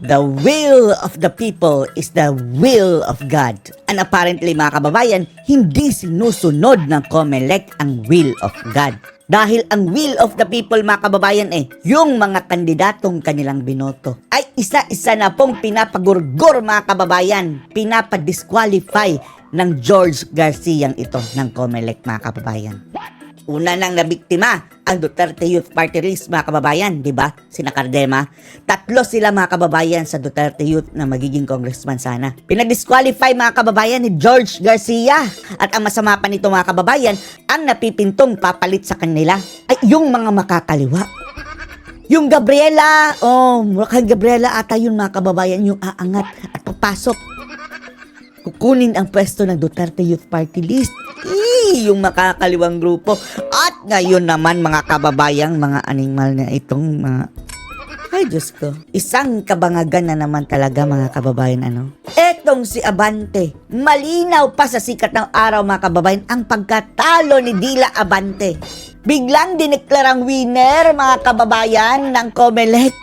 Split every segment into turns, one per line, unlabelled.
The will of the people is the will of God. And apparently mga kababayan, hindi sinusunod ng COMELEC ang will of God. Dahil ang will of the people mga kababayan yung mga kandidatong kanilang binoto ay isa-isa na pong pinapagurgur mga kababayan, pinapadisqualify ng George Garcia ito ng COMELEC mga kababayan. Una nang nabiktima ang Duterte Youth Party List mga kababayan, di ba? Sina Cardema. 3 sila mga kababayan sa Duterte Youth na magiging congressman sana. Pinag-disqualify mga kababayan ni George Garcia. At ang masama pa nito mga kababayan, ang napipintong papalit sa kanila ay yung mga makakaliwa. Yung Gabriela, mukhang Gabriela ata yun mga kababayan, yung aangat at papasok. Kukunin ang pwesto ng Duterte Youth Party List. Yung makakaliwang grupo. At ngayon naman mga kababayang mga animal na itong mga... Ay Diyos ko. Isang kabangagan na naman talaga mga kababayan Etong si Abante. Malinaw pa sa sikat ng araw mga kababayan ang pagkatalo ni Dila Abante. Biglang dineklarang winner mga kababayan ng COMELEC.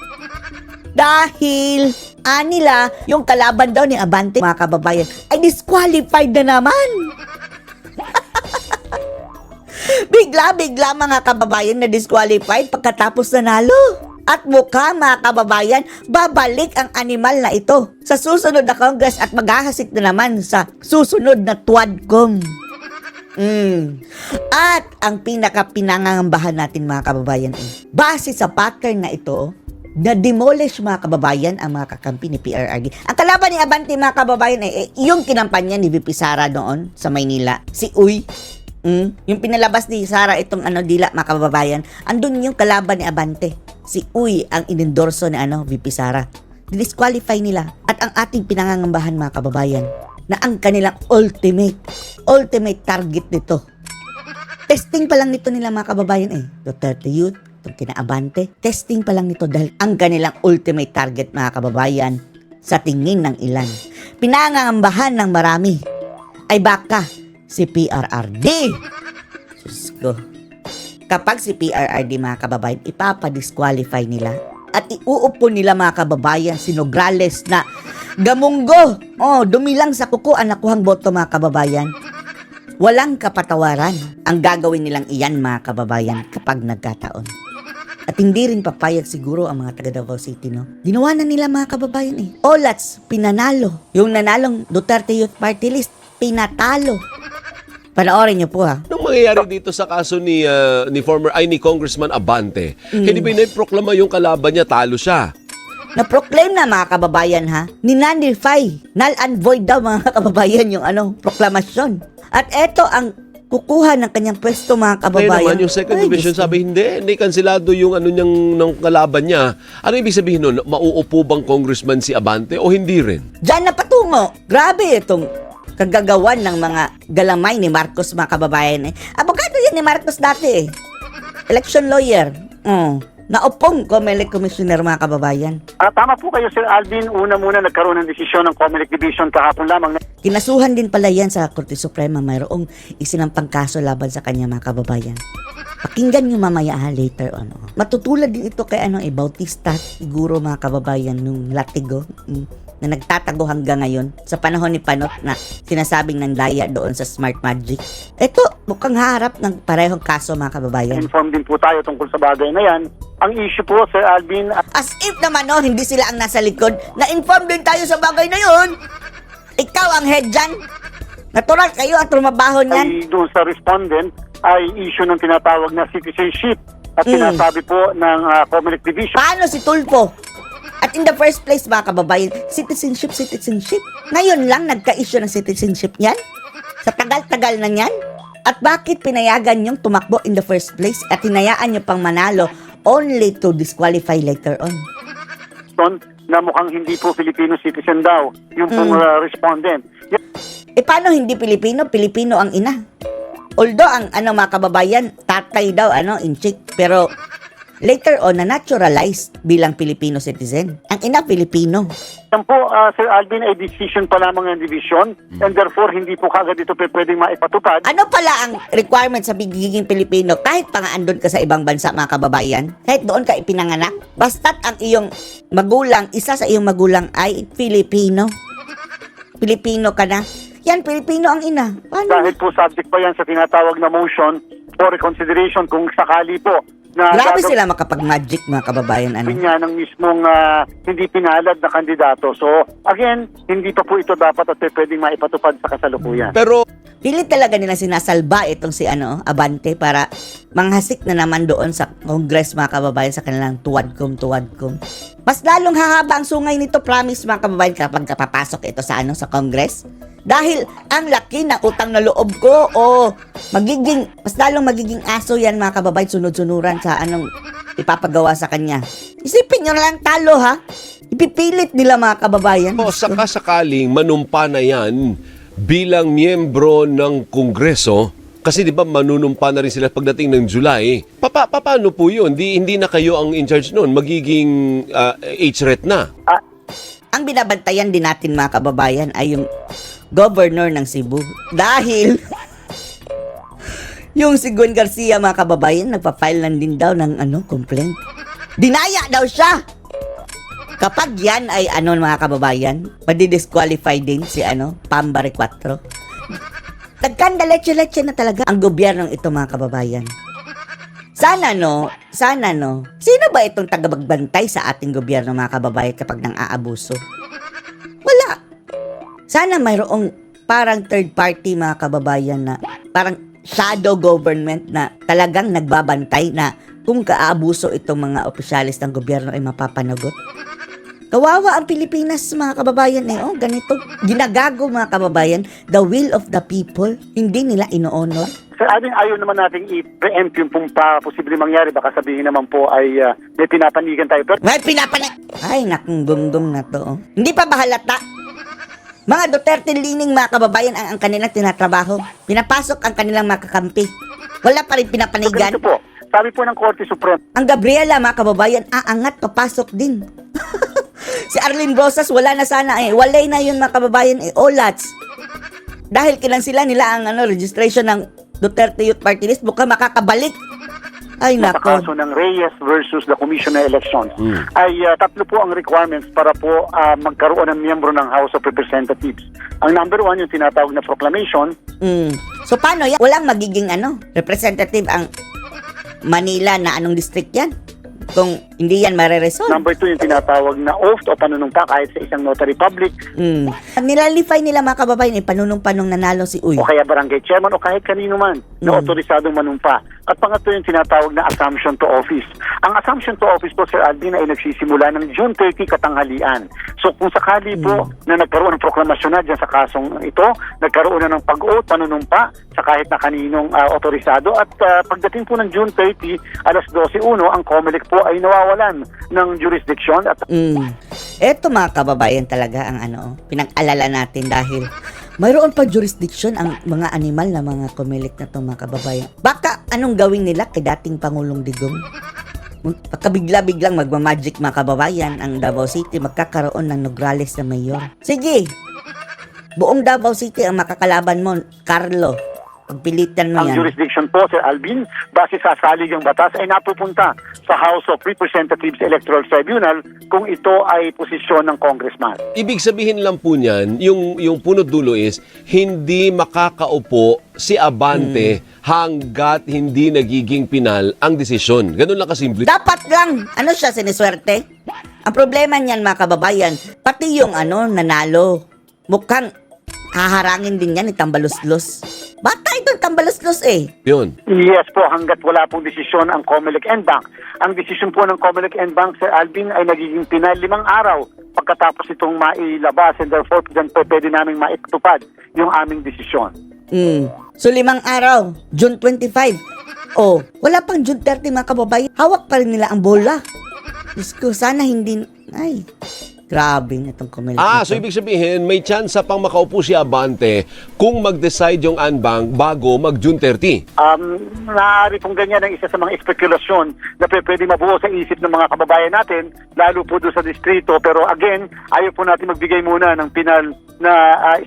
Dahil nila yung kalaban daw ni Abante mga kababayan ay disqualified na naman. Bigla mga kababayan na disqualified pagkatapos nanalo. At mukha mga kababayan, babalik ang animal na ito sa susunod na Congress at maghahasik na naman sa susunod na TWADCOM. At ang pinaka-pinangangambahan natin mga kababayan base sa pattern na ito, na-demolish mga kababayan ang mga kakampi ni PRRD. Ang kalaban ni Abante mga kababayan yung kinampanya ni VP Sara noon sa Maynila, si Uy. Yung pinalabas ni Sara itong Dila mga kababayan, andun yung kalaban ni Abante. Si Uy ang inendorso ni VP Sara. Disqualify nila. At ang ating pinangangambahan mga kababayan, na ang kanilang ultimate target nito. Testing pa lang nito nila mga kababayan Duterte Youth, itong kina-Abante. Testing pa lang nito dahil ang kanilang ultimate target mga kababayan sa tingin ng ilan. Pinangangambahan ng marami ay baka si PRRD. Diyos ko. Kapag si PRRD mga kababayan, ipapadisqualify nila at iuupo nila mga kababayan si Nograles na gamunggo. Dumilang sa kuko ang nakuhang boto mga kababayan. Walang kapatawaran ang gagawin nilang iyan mga kababayan kapag nagkataon. At hindi rin papayag siguro ang mga taga Davao City, Ginawa na nila mga kababayan Olats, pinanalo. Yung nanalong Duterte Youth Party List, pinatalo. Panoorin niyo po
Anong mangyayari dito sa kaso ni Congressman Abante? Hindi ba proklama yung kalaban niya, talo siya?
Na-proclaim na mga kababayan Ninanify, null and void daw mga kababayan yung proklamasyon. At eto ang kukuha ng kanyang pwesto mga kababayan.
Kaya naman yung second division sabi hindi kansilado yung ng kalaban niya. Ano ibig sabihin nun? Mauupo bang congressman si Abante o hindi rin?
Diyan na patungo. Grabe itong kagagawan ng mga galamay ni Marcos mga kababayan Abogado yan ni Marcos dati Election lawyer. Naupong COMELEC commissioner mga kababayan.
Tama po kayo Sir Alvin. Una muna nagkaroon ng desisyon ng COMELEC Division kahapon lamang.
Kinasuhan din pala yan sa Korte Suprema. Mayroong isinampang kaso laban sa kanya mga kababayan. Pakinggan nyo mamaya later on. Matutulad din ito kay Bautista siguro mga kababayan nung Latigo na nagtatago hanggang ngayon sa panahon ni Panot na sinasabing nandaya doon sa Smart Magic. Ito, mukhang harap ng parehong kaso mga kababayan.
Inform din po tayo tungkol sa bagay na yan. Ang issue po Sir Alvin,
As if naman hindi sila ang nasa likod. Na-inform din tayo sa bagay na yun. Ikaw ang head dyan. Natural kayo at trumabaho niyan.
ay doon sa respondent ay issue ng tinatawag na citizenship at sinasabi po ng COMELEC Division.
Paano si Tulfo? At in the first place mga kababayan, citizenship. Ngayon lang nagka-issue ng citizenship niyan? Sa tagal-tagal na niyan? At bakit pinayagan niyong tumakbo in the first place at hinayaan niyo pang manalo only to disqualify later on?
Na mukhang hindi po Filipino citizen daw yung pong respondent.
Paano hindi Pilipino? Pilipino ang ina. Although ang mga kababayan, tatay daw in chick, pero later on na naturalized bilang Filipino citizen. Ang ina, Filipino.
Yan po, Sir Alvin, ay decision pa lamang ng division and therefore hindi po kagad ito pwedeng maipatupad.
Ano pala ang requirement sa pagiging Pilipino kahit pa nga andun ka sa ibang bansa, mga kababayan? Kahit doon ka ipinanganak? Basta't ang iyong magulang, isa sa iyong magulang ay Filipino. Pilipino ka na. Yan, Pilipino ang ina. Paano?
Dahil po subject pa yan sa tinatawag na motion for reconsideration kung sakali po na
Grabe
gagawin
sila makapag-magic, mga kababayan. Ano?
niya ng mismong hindi pinalad na kandidato. So, again, hindi pa po ito dapat at pwedeng maipatupad sa kasalukuyan.
Pero
Pilit talaga nila sinasalba itong si Abante para manghasik na naman doon sa Congress, mga kababayan, sa kanilang tuwadkom. Mas lalong hahaba ang sungay nito, promise, mga kababayan, kapag kapapasok ito sa sa Congress. Dahil ang laki na utang na loob ko, mas lalong magiging aso yan, mga kababayan, sunod-sunuran sa ipapagawa sa kanya. Isipin nyo na lang talo, ha? Ipipilit nila, mga kababayan.
o sakasakaling manumpa na yan bilang miyembro ng Kongreso, kasi di ba manunumpa na rin sila pagdating ng July, paano po yun? Hindi na kayo ang in charge noon, magiging HRET na.
Ang binabantayan din natin, mga kababayan, ay yung governor ng Cebu. Dahil yung si Gwen Garcia, mga kababayan, nagpa-file lang din daw ng complaint. Dinaya daw siya. Kapag yan ay mga kababayan, madidisqualify din si Pambare 4. Nagkandaletse-letse na talaga ang gobyernong ito, mga kababayan. Sana sino ba itong tagabagbantay sa ating gobyerno, mga kababayan, kapag nang aabuso? Wala. Sana mayroong parang third party, mga kababayan, na parang shadow government na talagang nagbabantay na kung kaabuso itong mga opisyalis ng gobyerno ay mapapanagot. Kawawa ang Pilipinas, mga kababayan. Ganito. Ginagago, mga kababayan, the will of the people. Hindi nila ino-honor.
Sir Alvin, ayaw naman nating i-preempt yung pong posibleng mangyari. Baka sabihin naman po ay may pinapanigan tayo. Pero
Ay, nakong gunggong na to. Hindi pa ba halata? Mga Duterte lining, mga kababayan, ang kanilang tinatrabaho. Pinapasok ang kanilang mga kakampi. Wala pa rin pinapanigan.
ganito po, sabi po ng Korte Suprema,
Ang Gabriela, mga kababayan, aangat, papasok din. Si Arlene Rosas, wala na sana Walay na yun, mga kababayan, olats. Dahil kinansila nila ang registration ng Duterte Youth Party List, mukhang makakabalik. Ay,
sa
nako.
kaso ng Reyes versus the Commission on Elections, ay tatlo po ang requirements para po magkaroon ng miyembro ng House of Representatives. Ang number 1, yung tinatawag na proclamation.
So, paano yan? Walang magiging representative ang Manila na anong district yan? Kung hindi yan mareresolve.
Number 2, yung tinatawag na oath o panunumpa kahit sa isang notary public
Nilalify nila, mga kababayan, panunumpa nung nanalo si Uy.
o kaya barangay chairman o kahit kanino man na otorisadong manumpa. At pangatlo, yung tinatawag na assumption to office. Ang assumption to office po, Sir Alvin, ay nagsisimula ng June 30 katanghalian. So kung sakali po na nagkaroon ng proklamasyon na dyan sa kasong ito, nagkaroon na ng pag-oath, panunumpa sa kahit na kaninong otorisado, at pagdating po ng June 30, alas 12:01, ang COMELEC po ay nawawalan ng jurisdiction. At
Eto, mga kababayan, talaga ang pinag-alala natin dahil mayroon pa jurisdiction ang mga animal na mga COMELEC na to, mga kababayan. Baka anong gawin nila kay dating Pangulong Digong? Pagkabigla-biglang magmamagic, mga kababayan, ang Davao City, magkakaroon ng Nograles na mayor. Sige, buong Davao City ang makakalaban mo, Carlo. Pagpilitan mo
ang
yan.
jurisdiction po, Sir Alvin, base sa saligang batas, ay napupunta sa House of Representatives Electoral Tribunal kung ito ay posisyon ng congressman.
Ibig sabihin lang po niyan, yung punot dulo is, hindi makakaupo si Abante hanggat hindi nagiging pinal ang desisyon. Ganun lang kasimple.
Dapat lang, siya, siniswerte? Ang problema niyan, mga kababayan, pati yung nanalo, mukhang haharangin din yan ni Tambaluslos. Bata itong Tambaluslos
Yun.
Yes po, hanggat wala pong desisyon ang COMELEC and Bank. Ang desisyon po ng COMELEC and Bank, Sir Alvin, ay nagiging pinal 5 araw pagkatapos itong mailabas, and therefore dyan po pwede namin maitupad yung aming desisyon.
So 5 araw, June 25. Wala pang June 30, mga kababayan. Hawak pa rin nila ang bola. Diyos ko, sana hindi. Grabe itong Comelec.
So ibig sabihin, may chance pang makaupo si Abante kung mag-decide yung Anbang bago mag-June 30.
Maaari pong ganyan ang isa sa mga espekulasyon na pwede mabuo sa isip ng mga kababayan natin, lalo po doon sa distrito. Pero again, ayaw po natin magbigay muna ng final na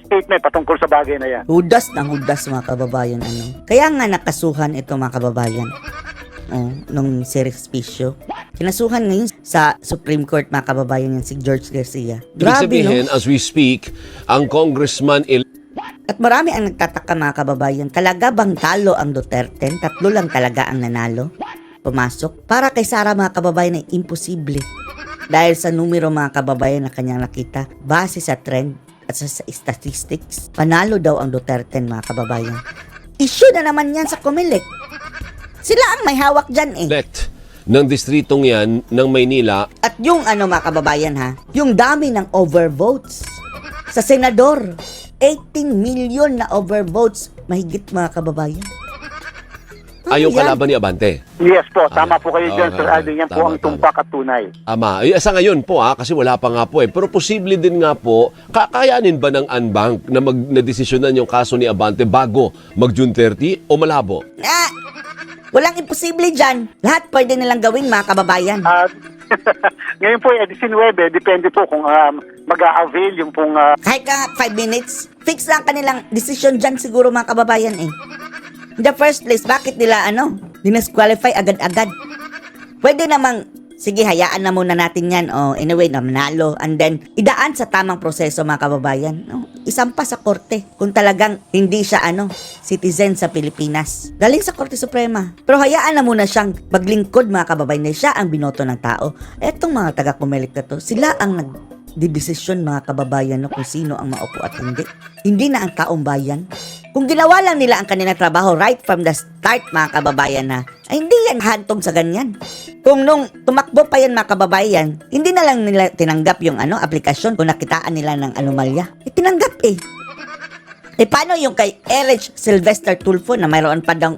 statement patungkol sa bagay na yan.
Hudas ng hudas mga kababayan. Kaya nga nakasuhan ito mga kababayan. Nung si Rex Picio. Kinasuhan ngayon sa Supreme Court mga kababayan yan si George Garcia.
Ibig sabihin, as we speak, ang congressman
At marami ang nagtataka mga kababayan, talaga bang talo ang Duterte? 3 lang talaga ang nanalo? Pumasok? Para kay Sara mga kababayan ay imposible. Dahil sa numero mga kababayan na kanyang nakita, base sa trend at sa statistics, panalo daw ang Duterte mga kababayan. Issue na naman yan sa Comelec. Sila ang may hawak dyan eh.
elect ng distritong yan ng Maynila.
At yung mga kababayan ha, yung dami ng overvotes sa senador. 18 million na overvotes mahigit mga kababayan.
Yung
yan?
kalaban ni Abante.
Yes po, tama po kayo dyan, Sir
Okay.
Alvin. Yan po
Tama,
ang tumpak at tunay.
Sa ngayon po kasi wala pa nga po Pero posible din nga po, kakayanin ba ng Anbang na na-desisyonan yung kaso ni Abante bago mag-June 30 o malabo?
Walang imposible dyan. Lahat pwede nilang gawin mga kababayan.
Ngayon po, 19, depende po kung mag-a-avail yung pong...
Kahit ka 5 minutes, fix lang kanilang decision dyan siguro mga kababayan eh. In the first place, bakit nila dinisqualify agad-agad? Pwede namang, sige hayaan na muna natin yan. Anyway, nanalo. And then, idaan sa tamang proseso mga kababayan. Isampa sa korte kung talagang hindi siya citizen sa Pilipinas. Galing sa Korte Suprema. Pero hayaan na muna siyang maglingkod mga kababayan na siya ang binoto ng tao. Etong mga taga-Comelec na to, sila ang nagdidesisyon mga kababayan kung sino ang maupo at hindi. Hindi na ang taong bayan. Kung ginawa lang nila ang kanilang trabaho right from the start mga kababayan ay hindi yan hantong sa ganyan. Kung nung tumakbo pa yan mga kababayan, hindi na lang nila tinanggap yung aplikasyon kung nakitaan nila ng anomalya. Tinanggap eh. Paano yung kay Erich Sylvester Tulfo na mayroon pa daw,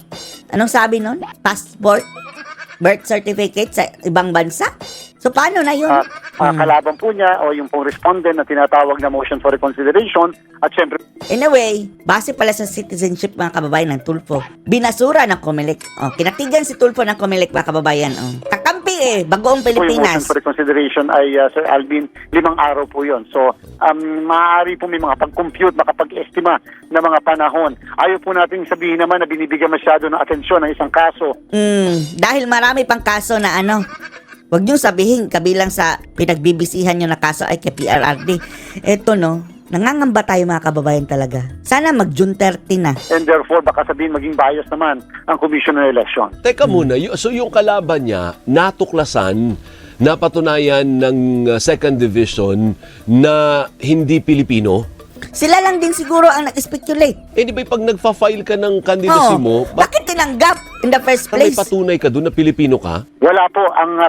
anong sabi nun? Passport, birth certificate sa ibang bansa? So paano na yun?
Kalaban po niya o yung pong respondent na tinatawag na motion for reconsideration at syempre...
Anyway, base pala sa citizenship mga kababayan ng Tulfo, binasura ng Comelec. Kinatigan si Tulfo ng Comelec mga kababayan. Kakampi bagoong
po yung motion
Pilipinas.
for reconsideration ay, Sir Alvin, 5 araw po yun. So, maaari po may mga pag-compute, makapag-estima na mga panahon. Ayaw po natin sabihin naman na binibigyan masyado ng atensyon ng isang kaso.
Dahil marami pang kaso na Huwag niyong sabihin, kabilang sa pinagbibisihan niyo na kaso ay kay PRRD. Eto nangangamba tayo mga kababayan talaga. Sana mag-June 30 na.
And therefore, baka sabihin maging bias naman ang Commission on Election.
Teka muna, so yung kalaban niya, natuklasan, napatunayan ng second division na hindi Pilipino?
Sila lang din siguro ang nag-speculate.
Di ba pag nagfa-file ka ng candidacy mo,
Bakit tinanggap in the first
may
place?
patunay ka doon na Pilipino ka?
Wala po.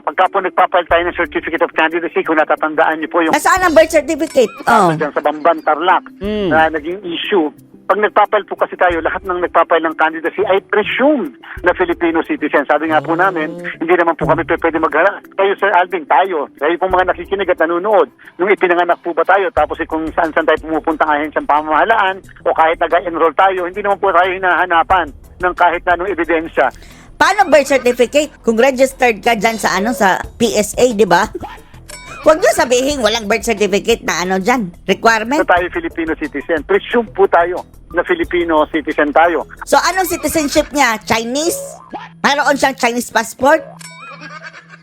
Pagka po nagpapile tayo ng Certificate of Candidacy, kung natatandaan niyo po yung
Nasaan ang birth certificate?
dyan sa Bamban, Tarlac, na naging issue. Pag nagpapile po kasi tayo, lahat ng nagpapile ng candidacy ay presumed na Filipino citizen. Sabi nga po namin, hindi naman po kami pwede magharap. Kayo, Sir Alvin, tayo pong mga nakikinig at nanonood, nung ipinanganak po ba tayo, tapos kung saan-saan tayo pumupunta ang ahensyang pamahalaan, o kahit nag-enroll tayo, hindi naman po tayo hinahanapan ng kahit na anong ebidensya.
Paano birth certificate? Kung registered ka dyan sa sa PSA, di ba? Huwag niyo sabihin walang birth certificate na dyan. Requirement.
Na tayo Filipino citizen. Presume po tayo na Filipino citizen tayo.
So, anong citizenship niya? Chinese? Mayroon siyang Chinese passport?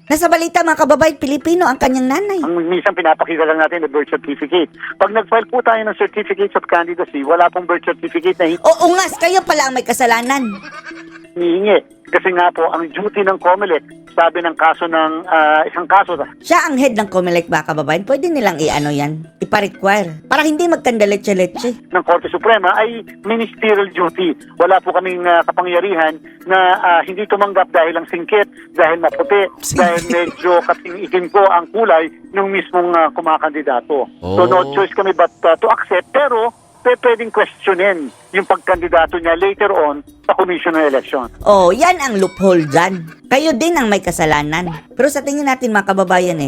Nasa balita mga kababayan, Pilipino ang kanyang nanay.
Ang minsan pinapakita lang natin na birth certificate. Pag nag-file po tayo ng certificates of candidacy, wala pong birth certificate na
Oo nga, kayo pala ang may kasalanan.
hinihingi. Kasi nga po, ang duty ng COMELEC, sabi ng kaso ng isang kaso,
Siya ang head ng Comelec mga kababayan. Pwede nilang yan, ipa-require. Para hindi magkandaletse-letse.
ng Korte Suprema ay ministerial duty. Wala po kaming kapangyarihan na hindi tumanggap dahil ang singkit, dahil maputi, dahil medyo kasing-itim po ang kulay ng mismong kumakandidato. So no choice kami but to accept, pero pwedeng questionin yung pagkandidato niya later on sa Commission on Election.
Yan ang loophole dyan. Kayo din ang may kasalanan. Pero sa tingin natin mga kababayan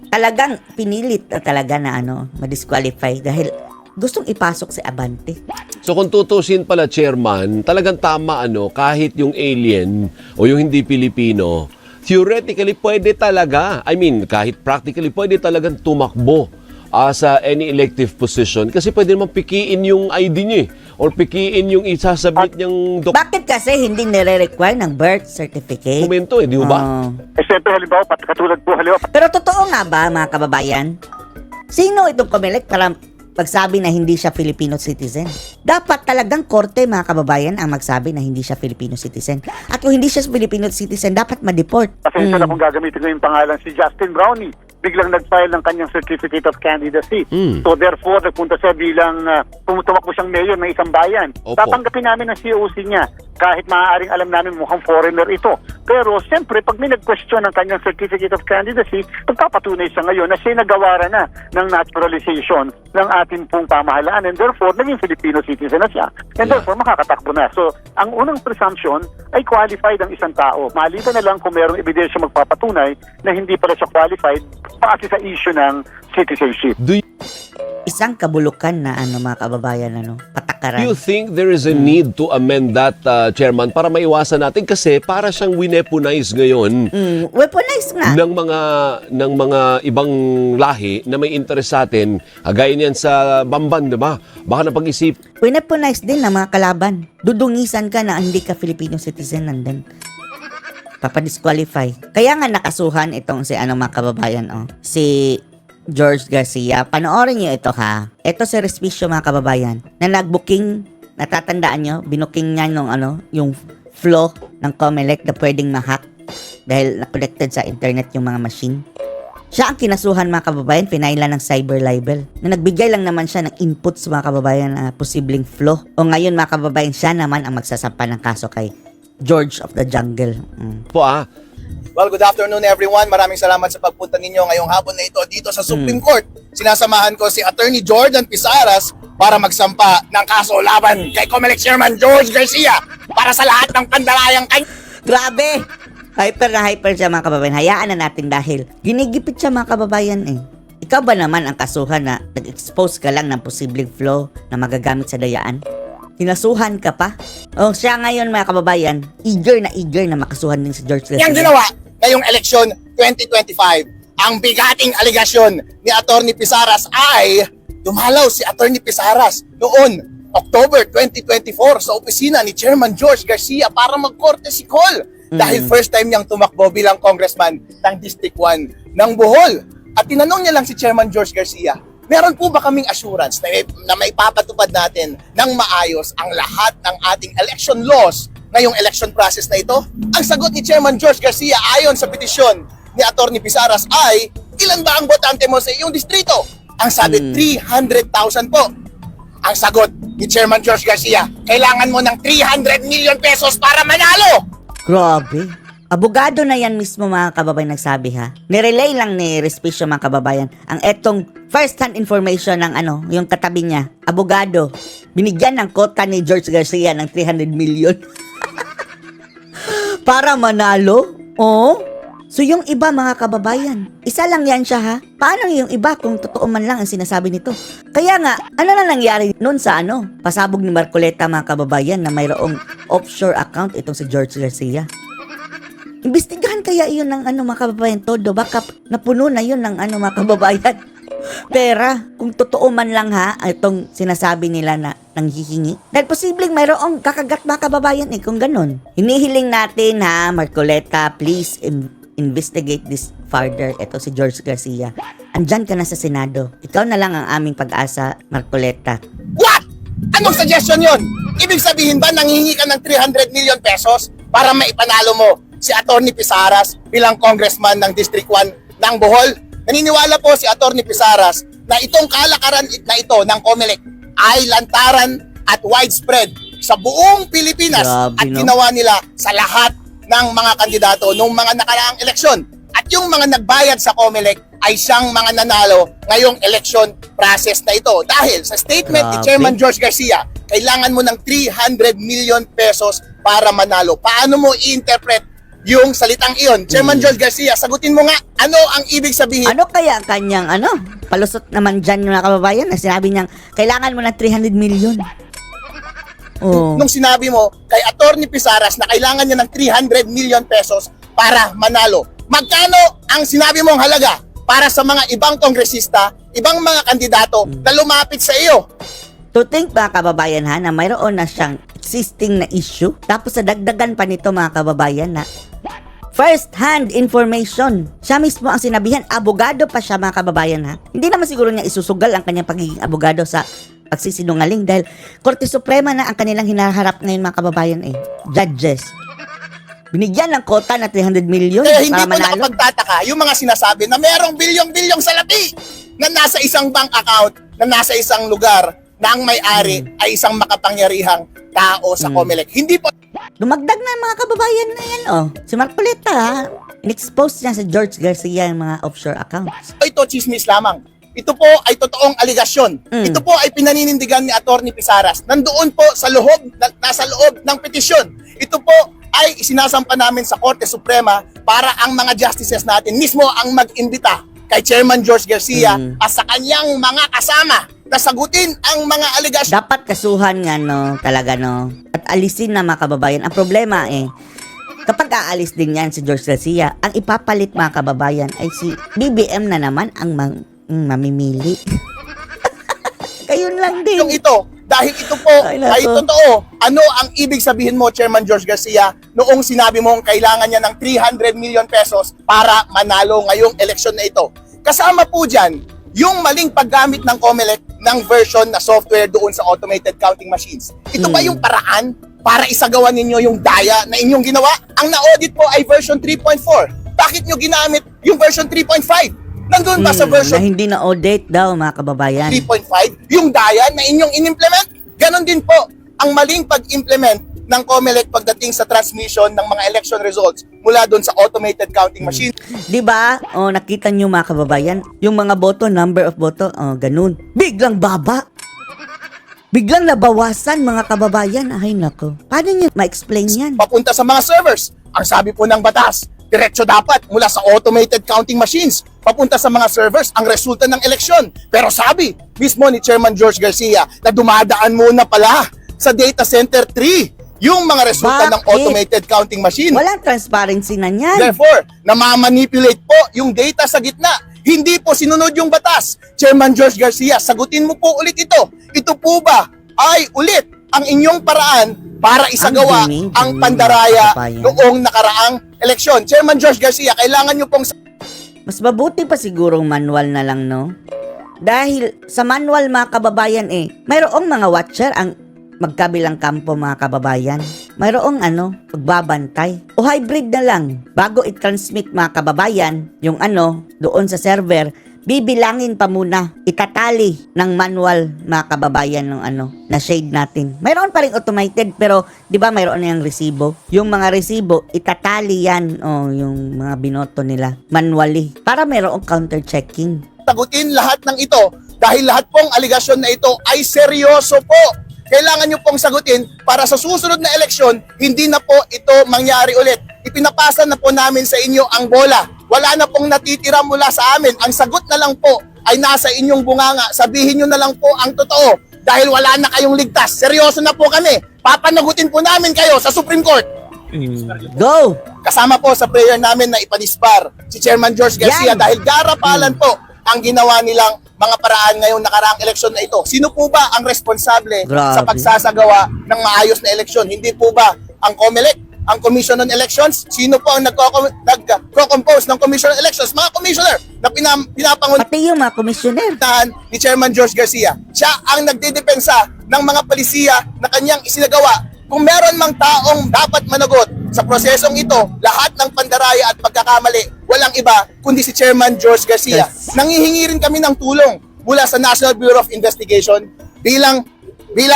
talagang pinilit na talaga na ma-disqualify dahil gustong ipasok si Abante.
So kung tutusin pala, Chairman, talagang tama kahit yung alien o yung hindi Pilipino, theoretically pwede talaga, kahit practically pwede talagang tumakbo sa any elective position kasi pwede naman pikiin yung ID niya or pikiin yung isasubmit niyang
Bakit kasi hindi nire-require ng birth certificate?
dokumento di ba?
Oh.
Siyempre, halimbawa, katulad po, halimbawa,
Pero totoo nga ba, mga kababayan? Sino itong Comelec para pagsabi na hindi siya Filipino citizen? Dapat talagang korte, mga kababayan, ang magsabi na hindi siya Filipino citizen. At kung hindi siya Filipino citizen, dapat ma-deport.
pasensya na kung gagamitin ko yung pangalan si Justin Brownie. Biglang nag-file ng kanyang Certificate of Candidacy. So therefore, nagpunta siya bilang tumakbo siyang mayor ng isang bayan.
Opo.
Tatanggapin namin ang COC niya kahit maaaring alam namin mukhang foreigner ito. Pero siyempre, pag may nag-question ng kanyang Certificate of Candidacy, pagpapatunay siya ngayon na siya nagawaran na ng naturalization ng ating pong pamahalaan and therefore, naging Filipino citizen na siya. And therefore, makakatakbo na. So, ang unang presumption ay qualified ang isang tao. Maliban na lang kung mayroong ebidensya magpapatunay na hindi pala siya qualified base sa issue ng citizenship.
Do
Isang kabulukan na mga kababayan, patakaran.
you think there is a need to amend that, Chairman, para maiwasan natin kasi para siyang wineponize ngayon
Weaponize nga.
ng mga ibang lahi na may interest sa atin, gaya niyan sa Bamban, di ba? Baka napag-isip.
Weaponize din ng mga kalaban. Dudungisan ka na hindi ka Filipino citizen nandun. Papadisqualify. Kaya nga nakasuhan itong si mga kababayan, si George Garcia. Panoorin niyo ito ha. Ito si Respicio, mga kababayan, na nag-booking, natatandaan niyo, binuking niya yung flow ng Comelec na pwedeng ma-hack dahil na-connected sa internet yung mga machine. Siya ang kinasuhan, mga kababayan, pinailan ng cyber libel. Na nagbigay lang naman siya ng input sa mga kababayan na posibleng flow. O ngayon, mga kababayan, siya naman ang magsasampa ng kaso kay George of the Jungle.
Well, good afternoon everyone. Maraming salamat sa pagpunta ninyo ngayong hapon na ito dito sa Supreme Court. Sinasamahan ko si Attorney Jordan Pisaras para magsampa ng kaso laban kay Comelec Chairman George Garcia para sa lahat ng pandalayang kanya.
Grabe! Hyper na hyper siya, mga kababayan. Hayaan na natin dahil ginigipit siya, mga kababayan Ikaw ba naman ang kasuhan na nag-expose ka lang ng posibleng flow na magagamit sa dayaan? Kinasuhan ka pa? O siya ngayon, mga kababayan, eager na makasuhan din si George Garcia.
Yang ginawa ngayong eleksyon 2025. Ang bigating aligasyon ni Attorney Pisaras ay dumalaw si Attorney Pisaras noon October 2024 sa opisina ni Chairman George Garcia para mag-courtesy call dahil first time niyang tumakbo bilang congressman ng District 1 ng Bohol. At tinanong niya lang si Chairman George Garcia, meron po ba kaming assurance na maipapatupad natin ng maayos ang lahat ng ating election laws ngayong election process na ito? Ang sagot ni Chairman George Garcia ayon sa petisyon ni Attorney Pisaras ay, ilan ba ang botante mo sa iyong distrito? Ang sabi, 300,000 po. Ang sagot ni Chairman George Garcia, kailangan mo ng 300 million pesos para manalo!
Grabe. Abogado na yan mismo, mga kababayan, nagsabi ha. Nirelay lang ni Respicio, mga kababayan, ang etong first-hand information ng yung katabi niya. Abogado. Binigyan ng kota ni George Garcia ng 300 million. Para manalo? Oh? So yung iba, mga kababayan, isa lang yan siya ha. Paano yung iba kung totoo man lang ang sinasabi nito? Kaya nga, ano na nangyari nun sa pasabog ni Marcoleta, mga kababayan, na mayroong offshore account itong si George Garcia? Imbestigahan kaya iyon ng mga kababayan todo. Baka napuno na yun ng mga kababayan. Pera, kung totoo man lang ha, itong sinasabi nila na nanghihingi. Dahil posibleng mayroong kakagat, mga kababayan kung ganun. Hinihiling natin ha, Marcoleta, please investigate this further. Ito si George Garcia. Andyan ka na sa Senado. Ikaw na lang ang aming pag-asa, Marcoleta.
What? Anong suggestion yon? Ibig sabihin ba nanghihingi ka ng 300 million pesos para maipanalo mo si Attorney Pisaras bilang congressman ng District 1 ng Bohol? Naniniwala po si Attorney Pisaras na itong kalakaran na ito ng Comelec ay lantaran at widespread sa buong Pilipinas.
Grabe,
At
no?
ginawa nila sa lahat ng mga kandidato noong mga nakaraang eleksyon. At yung mga nagbayad sa Comelec ay siyang mga nanalo ngayong election process na ito. Dahil sa statement ni
Grabe.
Chairman George Garcia, kailangan mo ng 300 million pesos para manalo. Paano mo i-interpret yung salitang iyon. Chairman George Garcia, sagutin mo nga, ano ang ibig sabihin?
Ano kaya ang kanyang palusot naman dyan mga kababayan na sinabi niyang kailangan mo ng 300 million. Oh.
Nung sinabi mo kay Atty. Pisaras na kailangan niya ng 300 million pesos para manalo. Magkano ang sinabi mong halaga para sa mga ibang kongresista, ibang mga kandidato na lumapit sa iyo?
To think mga kababayan ha, na mayroon na siyang existing na issue. Tapos sa dagdagan pa nito mga kababayan na first-hand information. Siya mismo ang sinabihan, abogado pa siya mga kababayan ha. Hindi naman siguro niya isusugal ang kanyang pagiging abogado sa pagsisinungaling dahil Korte Suprema na ang kanilang hinaharap ngayon mga kababayan Judges. Binigyan ng kota na 300 million
Kaya hindi
para
po
manalo.
nakapagtataka yung mga sinasabi na merong bilyong-bilyong salapi na nasa isang bank account, na nasa isang lugar, na ang may-ari ay isang makapangyarihang tao sa COMELEC. Hindi po
Dumagdag na mga kababayan na yan Si Marcoleta in-expose niya sa George Garcia yung mga offshore accounts.
ito chismis lamang. Ito po ay totoong aligasyon. Ito po ay pinaninindigan ni Atty. Pisaras. Nandoon po sa loob, nasa loob ng petisyon. Ito po ay isinasampa namin sa Korte Suprema para ang mga justices natin mismo ang mag-imbita kay Chairman George Garcia at sa kanyang mga kasama na sagutin ang mga aligasyon.
Dapat kasuhan nga talaga at alisin na mga kababayan. Ang problema kapag aalis din yan si George Garcia, ang ipapalit mga kababayan ay si BBM na naman ang mamimili. Kayun lang din.
Yung ito, dahil ito po
Ay, nako.
ay totoo. Ano ang ibig sabihin mo, Chairman George Garcia, noong sinabi mong kailangan niya ng 300 million pesos para manalo ngayong eleksyon na ito? Kasama po dyan, yung maling paggamit ng COMELEC ng version na software doon sa automated counting machines. Ito ba yung paraan para isagawa ninyo yung daya na inyong ginawa? Ang na-audit po ay version 3.4. Bakit nyo ginamit yung version 3.5? Nandun ba sa
Na
version
hindi na audit daw mga kababayan.
3.5, yung daya na inyong inimplement? Ganon din po ang maling pag-implement ng COMELEC pagdating sa transmission ng mga election results mula doon sa automated counting machine.
Di ba? Nakita nyo mga kababayan, yung mga boto, number of boto, ganun. Biglang baba. Biglang nabawasan mga kababayan. Ay nako. Paano nyo ma-explain yan?
Papunta sa mga servers. Ang sabi po ng batas, diretso dapat mula sa automated counting machines papunta sa mga servers ang resulta ng eleksyon. Pero sabi mismo ni Chairman George Garcia na dumadaan muna pala sa data center 3 yung mga resulta ng
Bakit?
automated counting machine.
Walang transparency na yan.
Therefore, namamanipulate po yung data sa gitna. Hindi po sinunod yung batas. Chairman George Garcia, sagutin mo po ulit ito. Ito po ba ay ulit ang inyong paraan para isagawa
Ang
ang
dumi,
pandaraya
kababayan.
noong nakaraang eleksyon? Chairman George Garcia, kailangan nyo pong
Mas mabuti pa sigurong manual na lang, Dahil sa manual mga kababayan mayroong mga watcher ang magkabilang kampo mga kababayan. Mayroong pagbabantay. O hybrid na lang. Bago i-transmit mga kababayan, yung doon sa server, bibilangin pa muna, itatali ng manual mga kababayan ng na shade natin. Mayroon pa rin automated pero 'di ba mayroon na yung resibo. Yung mga resibo itatali yan yung mga binoto nila manually para mayroong counter checking.
sagutin lahat ng ito dahil lahat pong aligasyon na ito ay seryoso po. Kailangan nyo pong sagutin para sa susunod na eleksyon, hindi na po ito mangyari ulit. Ipinapasa na po namin sa inyo ang bola. Wala na pong natitira mula sa amin. Ang sagot na lang po ay nasa inyong bunganga. Sabihin nyo na lang po ang totoo dahil wala na kayong ligtas. Seryoso na po kami. Papanagutin po namin kayo sa Supreme Court.
Go!
Kasama po sa prayer namin na ipanispar si Chairman George Garcia
Yan.
dahil garapalan po ang ginawa nilang mga paraan ngayong nakaraang eleksyon na ito. Sino po ba ang responsable
Grabe.
sa pagsasagawa ng maayos na eleksyon? Hindi po ba ang COMELEC, ang Commission on Elections? Sino po ang nagko-compose ng Commission on Elections? Mga commissioner na pinapangunahan
Pati yung mga komisyoner.
ni Chairman George Garcia. Siya ang nagdedepensa ng mga palisiya na kanyang isinagawa. Kung meron mang taong dapat managot sa prosesong ito, lahat ng pandaraya at pagkakamali, walang iba kundi si Chairman George Garcia.
Yes.
Nangihingi rin kami ng tulong mula sa National Bureau of Investigation bilang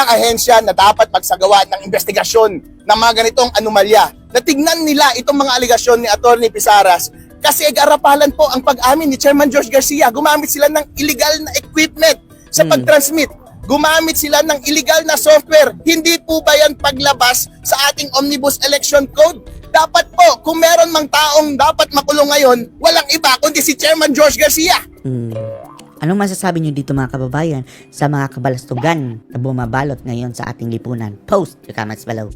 ahensya na dapat magsagawa ng investigasyon ng mga ganitong anomalya. Natignan nila itong mga aligasyon ni Atty. Pisaras kasi garapalan po ang pag-amin ni Chairman George Garcia. Gumamit sila ng illegal na equipment sa pag-transmit. Gumamit sila ng illegal na software. Hindi po ba yan paglabas sa ating Omnibus Election Code? Dapat po, kung meron mang taong dapat makulong ngayon, walang iba kundi si Chairman George Garcia.
Anong masasabi nyo dito mga kababayan sa mga kabalastugan na bumabalot ngayon sa ating lipunan? Post your comments below.